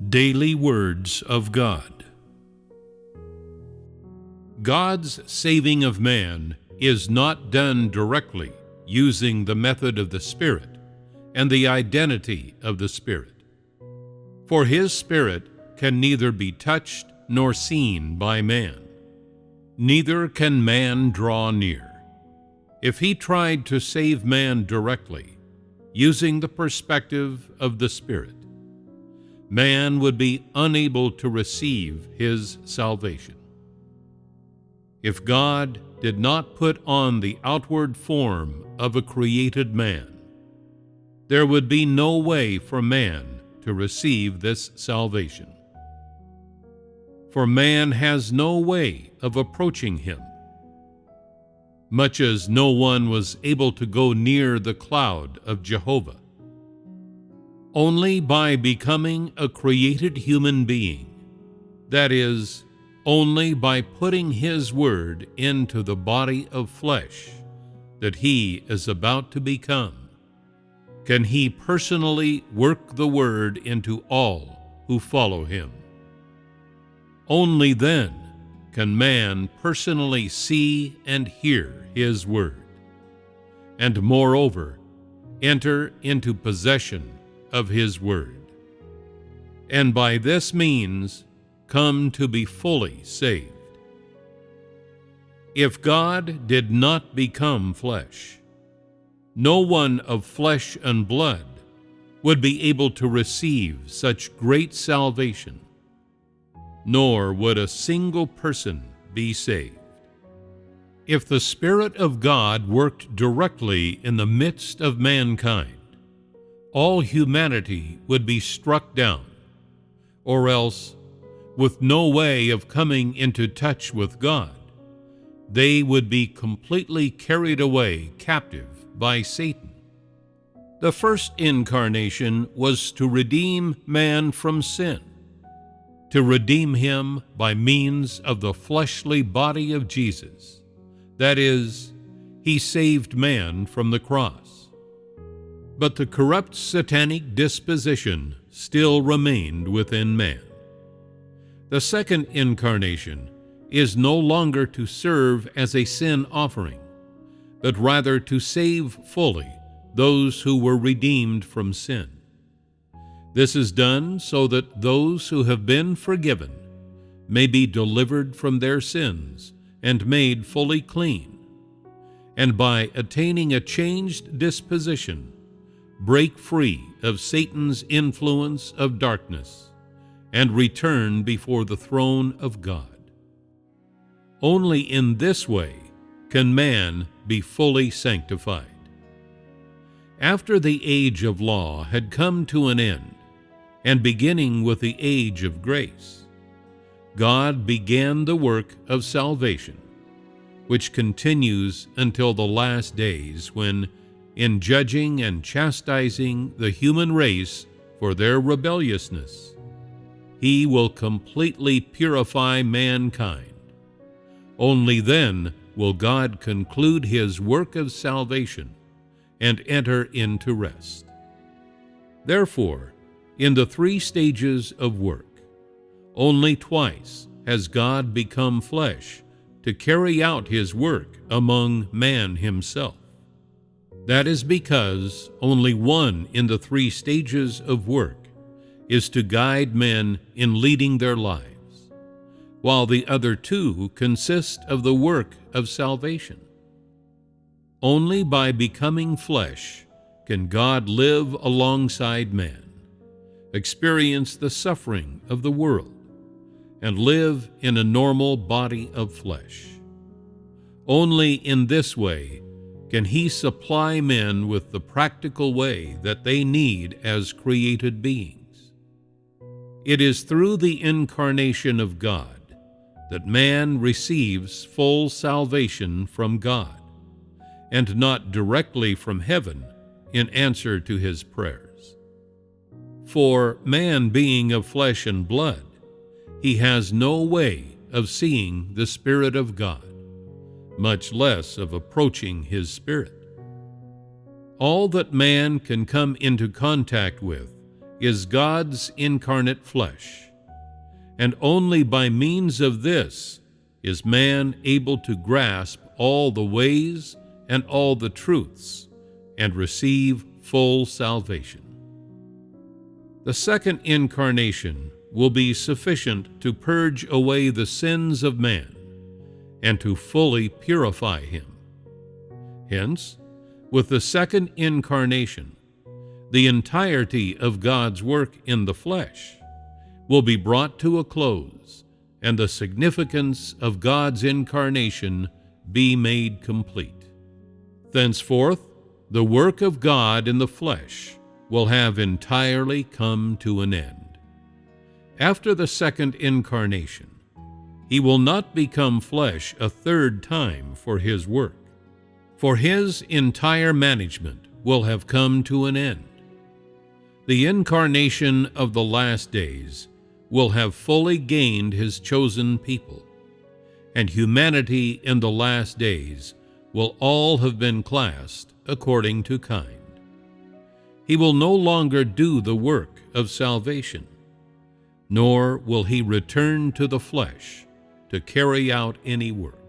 Daily Words of God. God's saving of man is not done directly using the method of the Spirit and the identity of the Spirit. For His Spirit can neither be touched nor seen by man. Neither can man draw near. If He tried to save man directly, using the perspective of the Spirit, man would be unable to receive His salvation. If God did not put on the outward form of a created man, there would be no way for man to receive this salvation. For man has no way of approaching Him. Much as no one was able to go near the cloud of Jehovah. Only by becoming a created human being, that is, only by putting His Word into the body of flesh that He is about to become, can He personally work the Word into all who follow Him. Only then can man personally see and hear His Word, and moreover, enter into possession of His Word, and by this means come to be fully saved. If God did not become flesh, no one of flesh and blood would be able to receive such great salvation, nor would a single person be saved. If the Spirit of God worked directly in the midst of mankind, all humanity would be struck down, or else, with no way of coming into touch with God, they would be completely carried away captive by Satan. The first incarnation was to redeem man from sin, to redeem him by means of the fleshly body of Jesus. That is, He saved man from the cross. But the corrupt satanic disposition still remained within man. The second incarnation is no longer to serve as a sin offering, but rather to save fully those who were redeemed from sin. This is done so that those who have been forgiven may be delivered from their sins and made fully clean, and by attaining a changed disposition, break free of Satan's influence of darkness, and return before the throne of God. Only in this way can man be fully sanctified. After the age of law had come to an end, and beginning with the age of grace, God began the work of salvation, which continues until the last days when, in judging and chastising the human race for their rebelliousness, He will completely purify mankind. Only then will God conclude His work of salvation and enter into rest. Therefore, in the 3 stages of work, only twice has God become flesh to carry out His work among man himself. That is because only one in the 3 stages of work is to guide men in leading their lives, while the other 2 consist of the work of salvation. Only by becoming flesh can God live alongside man, experience the suffering of the world, and live in a normal body of flesh. Only in this way can He supply men with the practical way that they need as created beings. It is through the incarnation of God that man receives full salvation from God, and not directly from heaven in answer to his prayers. For man being of flesh and blood, he has no way of seeing the Spirit of God, much less of approaching His Spirit. All that man can come into contact with is God's incarnate flesh, and only by means of this is man able to grasp all the ways and all the truths and receive full salvation. The second incarnation will be sufficient to purge away the sins of man and to fully purify him. Hence, with the second incarnation, the entirety of God's work in the flesh will be brought to a close, and the significance of God's incarnation be made complete. Thenceforth, the work of God in the flesh will have entirely come to an end. After the second incarnation, he will not become flesh a third time for his work, for his entire management will have come to an end. The incarnation of the last days will have fully gained his chosen people, and humanity in the last days will all have been classed according to kind. He will no longer do the work of salvation, nor will he return to the flesh to carry out any work.